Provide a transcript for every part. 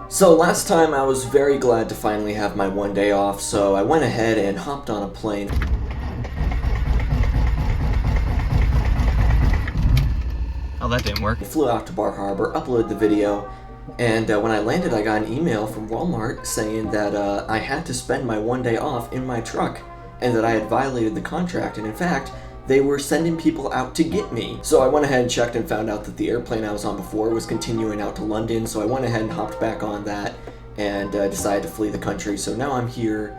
So last time I was very glad to finally have my one day off, so I went ahead and hopped on a plane. Oh, that didn't work. I flew out to Bar Harbor, uploaded the video, and when I landed I got an email from Walmart saying that I had to spend my one day off in my truck, and that I had violated the contract, and in fact, they were sending people out to get me. So I went ahead and checked and found out that the airplane I was on before was continuing out to London, so I went ahead and hopped back on that and decided to flee the country. So now I'm here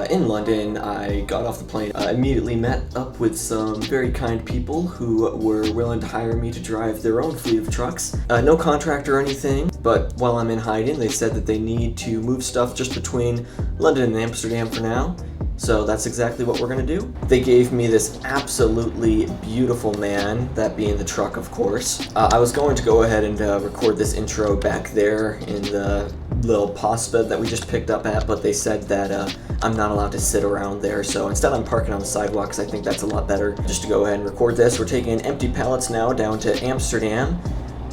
in London. I got off the plane, immediately met up with some very kind people who were willing to hire me to drive their own fleet of trucks. No contract or anything, but while I'm in hiding, they said that they need to move stuff just between London and Amsterdam for now. So that's exactly what we're gonna do. They gave me this absolutely beautiful man, that being the truck, of course. I was going to go ahead and record this intro back there in the little pause bed that we just picked up at, but they said that I'm not allowed to sit around there, so instead I'm parking on the sidewalk because I think that's a lot better just to go ahead and record this. We're taking empty pallets now down to Amsterdam,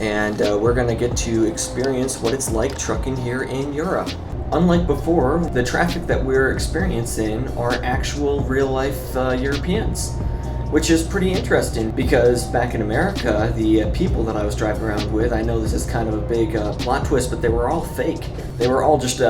and we're gonna get to experience what it's like trucking here in Europe. Unlike before, the traffic that we're experiencing are actual real-life Europeans, which is pretty interesting because back in America, the people that I was driving around with, I know this is kind of a big plot twist, but they were all fake. They were all just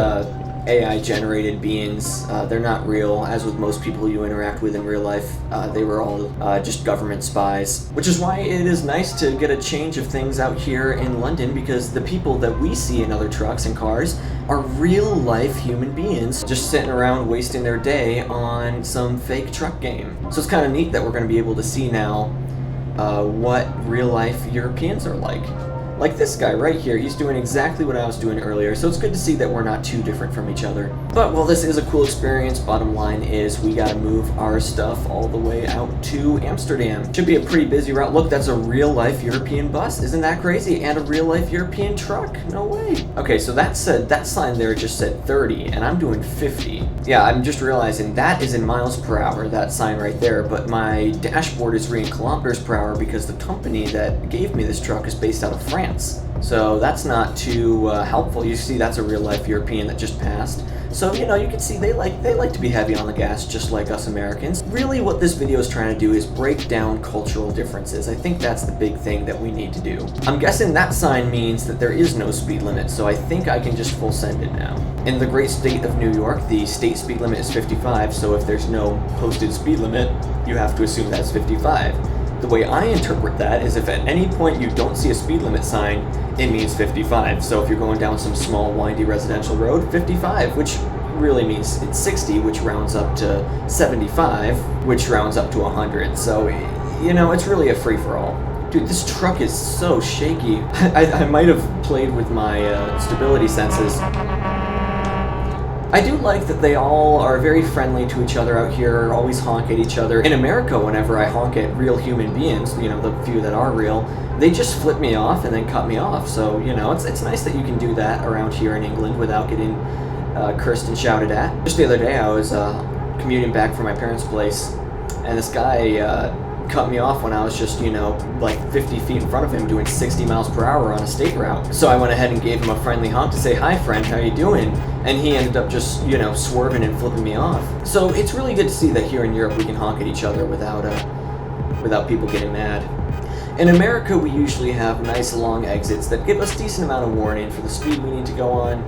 AI-generated beings. They're not real, as with most people you interact with in real life. They were all just government spies, which is why it is nice to get a change of things out here in London, because the people that we see in other trucks and cars are real-life human beings just sitting around wasting their day on some fake truck game. So it's kind of neat that we're going to be able to see now what real-life Europeans are like. Like this guy right here, he's doing exactly what I was doing earlier, so it's good to see that we're not too different from each other. But while this is a cool experience, bottom line is we gotta move our stuff all the way out to Amsterdam. Should be a pretty busy route. Look, that's a real-life European bus. Isn't that crazy? And a real-life European truck. No way. Okay, so that sign there just said 30, and I'm doing 50. Yeah, I'm just realizing that is in miles per hour, that sign right there, but my dashboard is reading kilometers per hour because the company that gave me this truck is based out of France. So that's not too helpful. You see, that's a real-life European that just passed. So, you know, you can see they like to be heavy on the gas, just like us Americans. Really, what this video is trying to do is break down cultural differences. I think that's the big thing that we need to do. I'm guessing that sign means that there is no speed limit, so I think I can just full send it now. In the great state of New York, the state speed limit is 55, so if there's no posted speed limit, you have to assume that's 55. The way I interpret that is if at any point you don't see a speed limit sign, it means 55. So if you're going down some small, windy residential road, 55, which really means it's 60, which rounds up to 75, which rounds up to 100. So, you know, it's really a free-for-all. Dude, this truck is so shaky. I might have played with my stability senses. I do like that they all are very friendly to each other out here, always honk at each other. In America, whenever I honk at real human beings, you know, the few that are real, they just flip me off and then cut me off. So, you know, it's nice that you can do that around here in England without getting cursed and shouted at. Just the other day, I was commuting back from my parents' place, and this guy cut me off when I was just, you know, like 50 feet in front of him doing 60 miles per hour on a state route. So I went ahead and gave him a friendly honk to say, "Hi friend, how you doing?" And he ended up just, you know, swerving and flipping me off. So it's really good to see that here in Europe we can honk at each other without people getting mad. In America, we usually have nice long exits that give us a decent amount of warning for the speed we need to go on.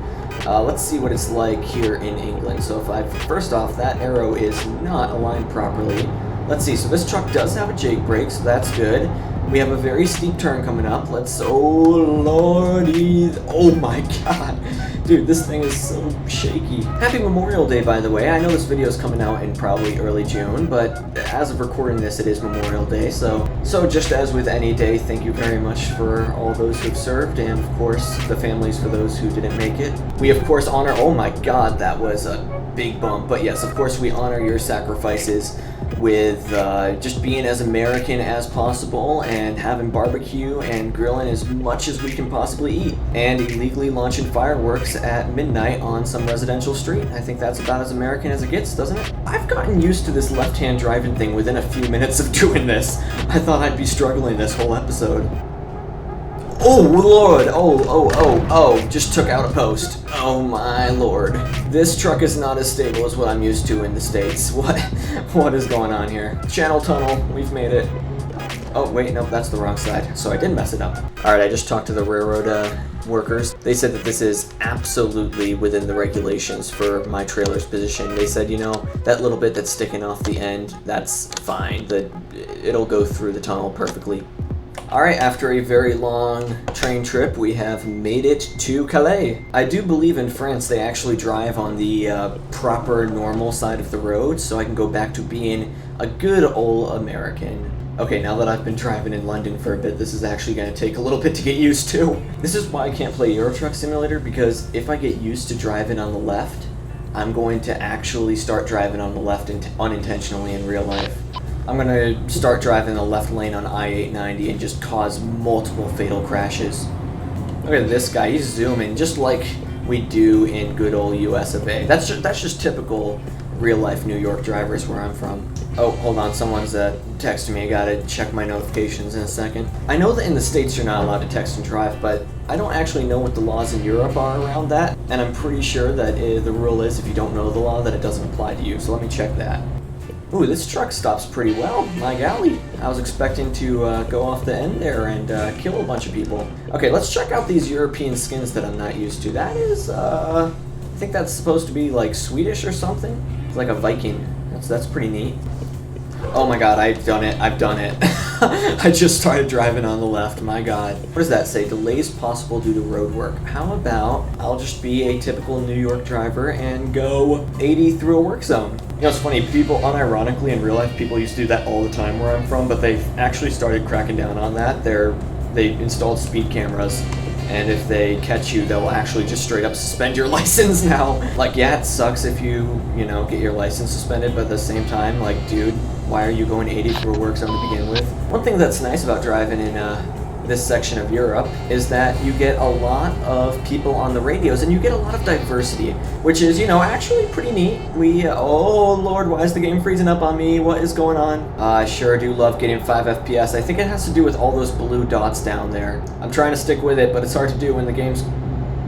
Let's see what it's like here in England. So first off, that arrow is not aligned properly. Let's see, so this truck does have a Jake brake, so that's good. We have a very steep turn coming up. Oh lordy, oh my god. Dude, this thing is so shaky. Happy Memorial Day, by the way. I know this video is coming out in probably early June, but as of recording this, it is Memorial Day. So just as with any day, thank you very much for all those who've served, and of course, the families for those who didn't make it. We of course honor, oh my god, that was a big bump. But yes, of course, we honor your sacrifices with just being as American as possible and having barbecue and grilling as much as we can possibly eat, and illegally launching fireworks at midnight on some residential street. I think that's about as American as it gets, doesn't it? I've gotten used to this left-hand driving thing within a few minutes of doing this. I thought I'd be struggling this whole episode. Oh, Lord. Oh. Just took out a post. Oh, my Lord. This truck is not as stable as what I'm used to in the States. What is going on here? Channel tunnel. We've made it. Oh, wait, nope, that's the wrong side. So I did mess it up. All right, I just talked to the railroad workers. They said that this is absolutely within the regulations for my trailer's position. They said, you know, that little bit that's sticking off the end, that's fine. It'll go through the tunnel perfectly. All right, after a very long train trip, we have made it to Calais. I do believe in France they actually drive on the proper normal side of the road, so I can go back to being a good old American. Okay, now that I've been driving in London for a bit, this is actually going to take a little bit to get used to. This is why I can't play Euro Truck Simulator, because if I get used to driving on the left, I'm going to actually start driving on the left unintentionally in real life. I'm going to start driving the left lane on I-890 and just cause multiple fatal crashes. Look at this guy, he's zooming just like we do in good old US of A. That's just typical real-life New York drivers where I'm from. Oh, hold on, someone's texting me. I gotta check my notifications in a second. I know that in the States you're not allowed to text and drive, but I don't actually know what the laws in Europe are around that, and I'm pretty sure that the rule is if you don't know the law that it doesn't apply to you, so let me check that. Ooh, this truck stops pretty well, my golly. I was expecting to go off the end there and kill a bunch of people. Okay, let's check out these European skins that I'm not used to. That is, I think that's supposed to be like Swedish or something. It's like a Viking. That's pretty neat. Oh my god, I've done it. I just started driving on the left, my god. What does that say? Delays possible due to road work. How about I'll just be a typical New York driver and go 80 through a work zone? You know, it's funny, people, unironically, in real life, people used to do that all the time where I'm from, but they've actually started cracking down on that. They installed speed cameras, and if they catch you, they'll actually just straight up suspend your license now. Like, yeah, it sucks if you know, get your license suspended, but at the same time, like, dude, why are you going 80 through a work zone to begin with? One thing that's nice about driving in this section of Europe is that you get a lot of people on the radios, and you get a lot of diversity, which is, you know, actually pretty neat. Oh Lord, why is the game freezing up on me? What is going on? I sure do love getting 5 FPS. I think it has to do with all those blue dots down there. I'm trying to stick with it, but it's hard to do when the game's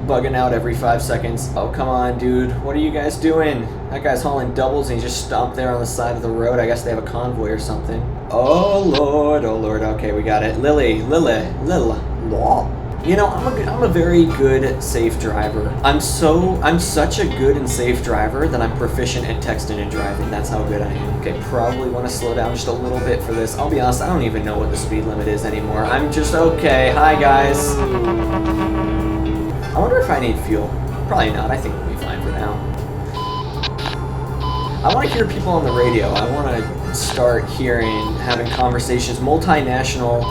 bugging out every 5 seconds. Oh, come on, dude. What are you guys doing? That guy's hauling doubles and he just stopped there on the side of the road. I guess they have a convoy or something. Oh, Lord. Okay, we got it. Lily. You know, I'm a very good, safe driver. I'm such a good and safe driver that I'm proficient at texting and driving. That's how good I am. Okay, probably want to slow down just a little bit for this. I'll be honest, I don't even know what the speed limit is anymore. I'm just okay. Hi, guys. I wonder if I need fuel. Probably not. I think we'll be fine for now. I want to hear people on the radio. I want to start having conversations, multinational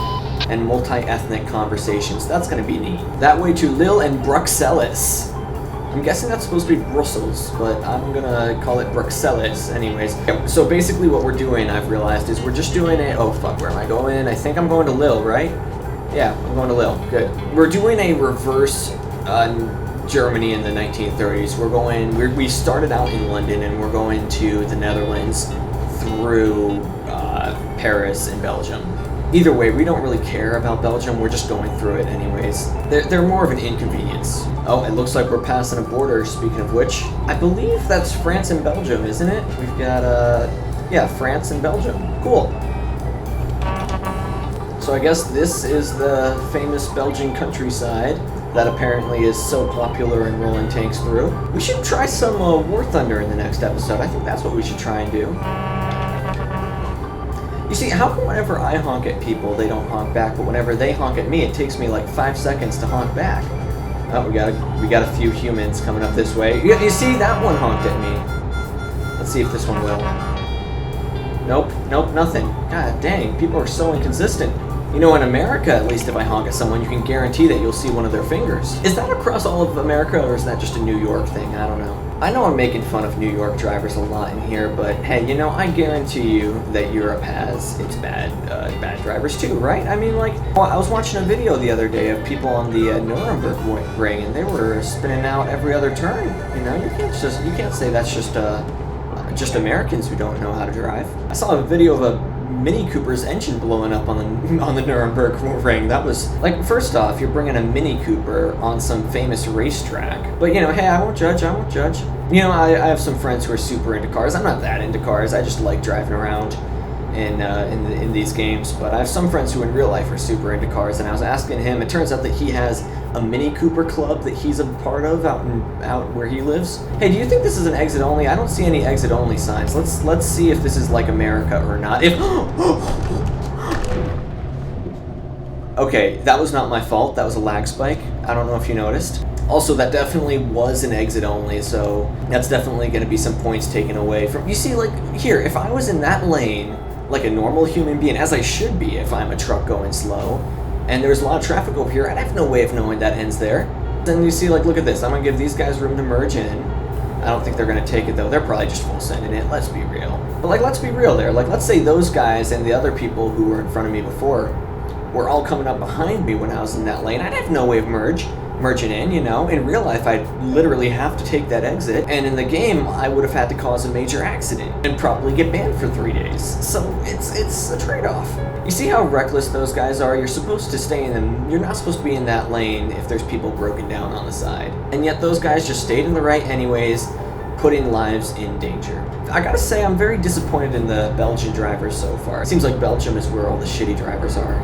and multi-ethnic conversations. That's going to be neat. That way to Lille and Bruxelles. I'm guessing that's supposed to be Brussels, but I'm going to call it Bruxelles anyways. Okay, so basically what we're doing, I've realized, is we're just doing oh fuck, where am I going? I think I'm going to Lille, right? Yeah, I'm going to Lille. Good. We're doing a reverse Germany in the 1930s. We started out in London and we're going to the Netherlands through Paris and Belgium. Either way, we don't really care about Belgium. We're just going through it anyways. They're more of an inconvenience. Oh, it looks like we're passing a border, speaking of which. I believe that's France and Belgium, isn't it? We've got, yeah, France and Belgium. Cool. So I guess this is the famous Belgian countryside that apparently is so popular in rolling tanks through. We should try some War Thunder in the next episode. I think that's what we should try and do. You see, how come whenever I honk at people, they don't honk back, but whenever they honk at me, it takes me like 5 seconds to honk back? Oh, we got a few humans coming up this way. You see, that one honked at me. Let's see if this one will. Nope, nothing. God dang, people are so inconsistent. You know, in America, at least, if I honk at someone, you can guarantee that you'll see one of their fingers. Is that across all of America, or is that just a New York thing? I don't know. I know I'm making fun of New York drivers a lot in here, but hey, you know, I guarantee you that Europe has its bad drivers too, right? I mean, like, I was watching a video the other day of people on the Nuremberg ring, and they were spinning out every other turn. You know, you can't say that's just Americans who don't know how to drive. I saw a video of a Mini Cooper's engine blowing up on the Nuremberg ring. That was, like, first off, you're bringing a Mini Cooper on some famous racetrack. But, you know, hey, I won't judge. You know, I have some friends who are super into cars. I'm not that into cars. I just like driving around in these games. But I have some friends who in real life are super into cars, and I was asking him. It turns out that he has a Mini Cooper club that he's a part of out where he lives. Hey, do you think this is an exit only? I don't see any exit only signs. Let's see if this is like America or not. If okay, that was not my fault. That was a lag spike. I don't know if you noticed. Also, that definitely was an exit only, so that's definitely going to be some points taken away from. You see, like here, if I was in that lane like a normal human being, as I should be if I'm a truck going slow, and there's a lot of traffic over here, I'd have no way of knowing that ends there. Then you see, like, look at this. I'm going to give these guys room to merge in. I don't think they're going to take it, though. They're probably just full sending it. Let's be real. But, like, let's be real there. Like, let's say those guys and the other people who were in front of me before were all coming up behind me when I was in that lane. I'd have no way of merging in, you know. In real life, I'd literally have to take that exit, and in the game, I would have had to cause a major accident and probably get banned for 3 days. So it's a trade-off. You see how reckless those guys are? You're supposed to stay in them. You're not supposed to be in that lane if there's people broken down on the side. And yet those guys just stayed in the right anyways, putting lives in danger. I gotta say, I'm very disappointed in the Belgian drivers so far. It seems like Belgium is where all the shitty drivers are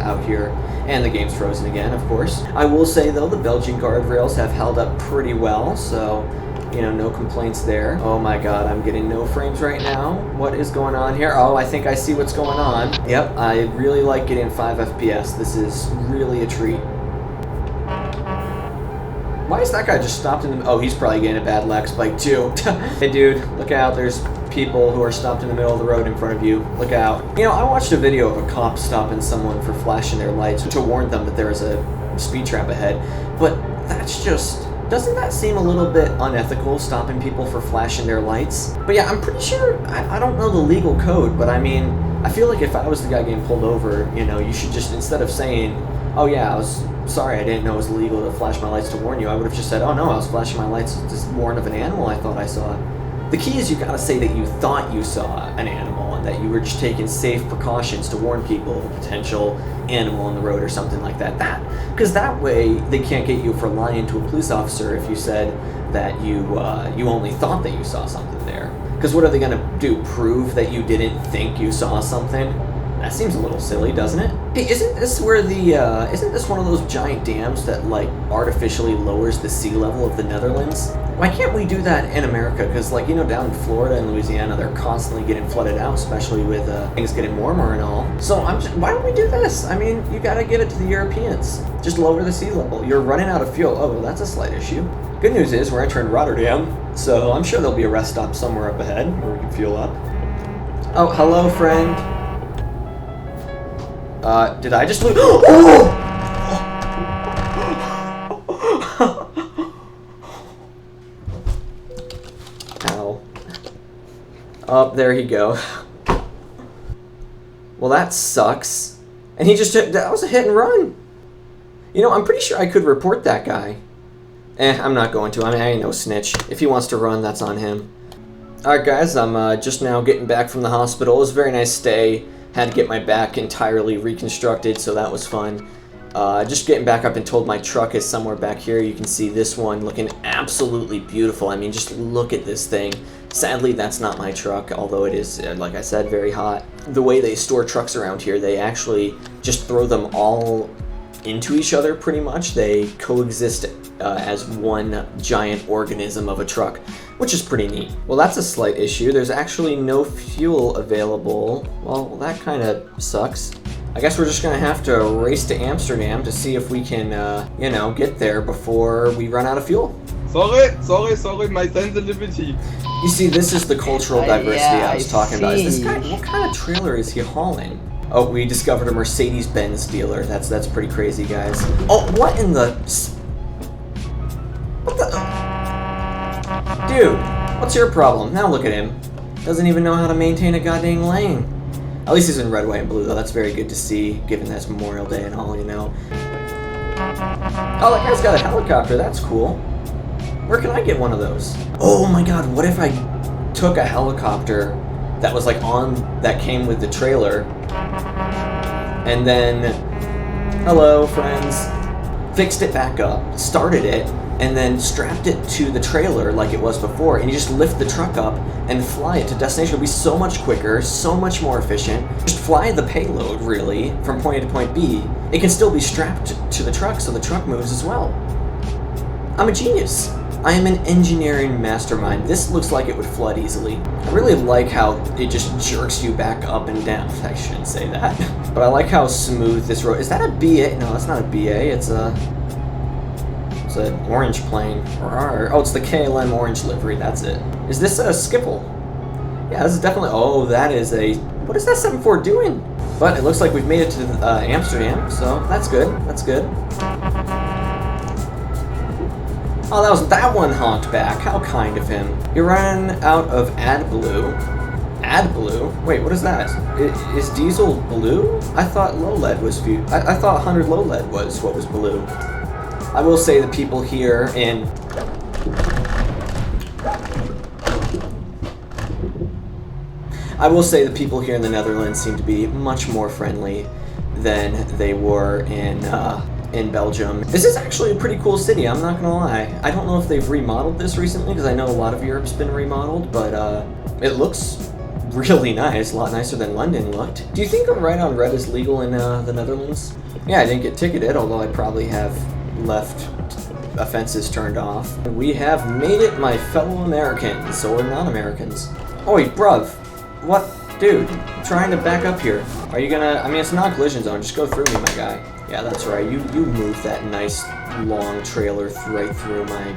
out here. And the game's frozen again, of course. I will say, though, the Belgian guardrails have held up pretty well, so, you know, no complaints there. Oh my god, I'm getting no frames right now. What is going on here? Oh, I think I see what's going on. Yep, I really like getting 5 FPS. This is really a treat. Why is that guy just stopped in the... Oh, he's probably getting a bad lag spike, too. Hey, dude, look out. There's people who are stopped in the middle of the road in front of you. Look out. You know, I watched a video of a cop stopping someone for flashing their lights to warn them that there is a speed trap ahead. But that's just... Doesn't that seem a little bit unethical, stopping people for flashing their lights? But yeah, I'm pretty sure... I don't know the legal code, but I mean, I feel like if I was the guy getting pulled over, you know, you should just, instead of saying, oh yeah, I was... sorry, I didn't know it was illegal to flash my lights to warn you. I would have just said, oh no, I was flashing my lights to warn of an animal I thought I saw. The key is you gotta say that you thought you saw an animal and that you were just taking safe precautions to warn people of a potential animal on the road or something like that. Because that way they can't get you for lying to a police officer if you said that you only thought that you saw something there. Because what are they gonna do? Prove that you didn't think you saw something? That seems a little silly, doesn't it? Hey, isn't this where the, isn't this one of those giant dams that, like, artificially lowers the sea level of the Netherlands? Why can't we do that in America? Because, like, you know, down in Florida and Louisiana, they're constantly getting flooded out, especially with things getting warmer and all. So why don't we do this? I mean, you gotta give it to the Europeans. Just lower the sea level. You're running out of fuel. Oh, well, that's a slight issue. Good news is we're entering Rotterdam, so I'm sure there'll be a rest stop somewhere up ahead where we can fuel up. Oh, hello, friend. Did I just lose? Oh! Ow. Oh, there you go. Well, that sucks. And he just took, that was a hit and run. You know, I'm pretty sure I could report that guy. I'm not going to. I mean, I ain't no snitch. If he wants to run, that's on him. Alright, guys, I'm just now getting back from the hospital. It was a very nice stay. Had to get my back entirely reconstructed, so that was fun. Just getting back up and told my truck is somewhere back here. You can see this one looking absolutely beautiful. I mean, just look at this thing. Sadly, that's not my truck, although it is, like I said, very hot. The way they store trucks around here, they actually just throw them all into each other, pretty much. They coexist as one giant organism of a truck, which is pretty neat. Well, that's a slight issue. There's actually no fuel available. Well, that kind of sucks. I guess we're just gonna have to race to Amsterdam to see if we can, you know, get there before we run out of fuel. Sorry, my sensitivity. You see, this is the cultural diversity I was talking about. Is this guy, what kind of trailer is he hauling? Oh, we discovered a Mercedes-Benz dealer. That's pretty crazy, guys. Oh, what in the... What the... Dude, what's your problem? Now look at him. Doesn't even know how to maintain a goddamn lane. At least he's in red, white, and blue, though. That's very good to see, given that's Memorial Day and all, you know. Oh, that guy's got a helicopter. That's cool. Where can I get one of those? Oh my god, what if I took a helicopter that was like that came with the trailer. And then, hello friends, fixed it back up, started it, and then strapped it to the trailer like it was before, and you just lift the truck up and fly it to destination. It'll be so much quicker, so much more efficient. Just fly the payload, really, from point A to point B. It can still be strapped to the truck, so the truck moves as well. I'm a genius. I am an engineering mastermind. This looks like it would flood easily. I really like how it just jerks you back up and down. I shouldn't say that. But I like how smooth this road. Is that a BA? No, that's not a BA. It's an orange plane. Oh, it's the KLM orange livery. That's it. Is this a Skipple? Yeah, this is definitely... Oh, that is a... What is that 7-4 doing? But it looks like we've made it to Amsterdam, so that's good. That's good. Oh, that one honked back. How kind of him. You're running out of AdBlue. AdBlue? Wait, what is that? Is diesel blue? I thought low lead was... I thought 100 low lead was what was blue. I will say the people here in... I will say the people here in the Netherlands seem to be much more friendly than they were in Belgium. This is actually a pretty cool city, I'm not gonna lie. I don't know if they've remodeled this recently, because I know a lot of Europe's been remodeled, but it looks really nice, a lot nicer than London looked. Do you think a ride on red is legal in the Netherlands? Yeah, I didn't get ticketed, although I probably have left offenses turned off. We have made it, my fellow Americans, or non-Americans. Oi, bruv. What? Dude, I'm trying to back up here. Are you gonna... I mean, it's a non-collision zone. Just go through me, my guy. Yeah, that's right. You moved that nice, long trailer right through my...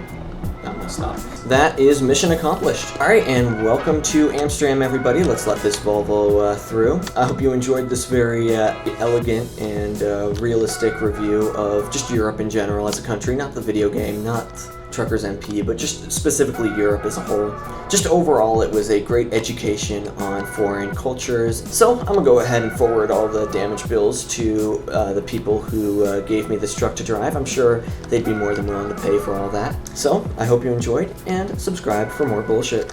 I'm gonna stop. That is mission accomplished. Alright, and welcome to Amsterdam, everybody. Let's let this Volvo through. I hope you enjoyed this very elegant and realistic review of just Europe in general as a country. Not the video game, not TruckersMP, but just specifically Europe as a whole. Just overall, it was a great education on foreign cultures. So I'm gonna go ahead and forward all the damage bills to the people who gave me this truck to drive. I'm sure they'd be more than willing to pay for all that. So I hope you enjoyed, and subscribe for more bullshit.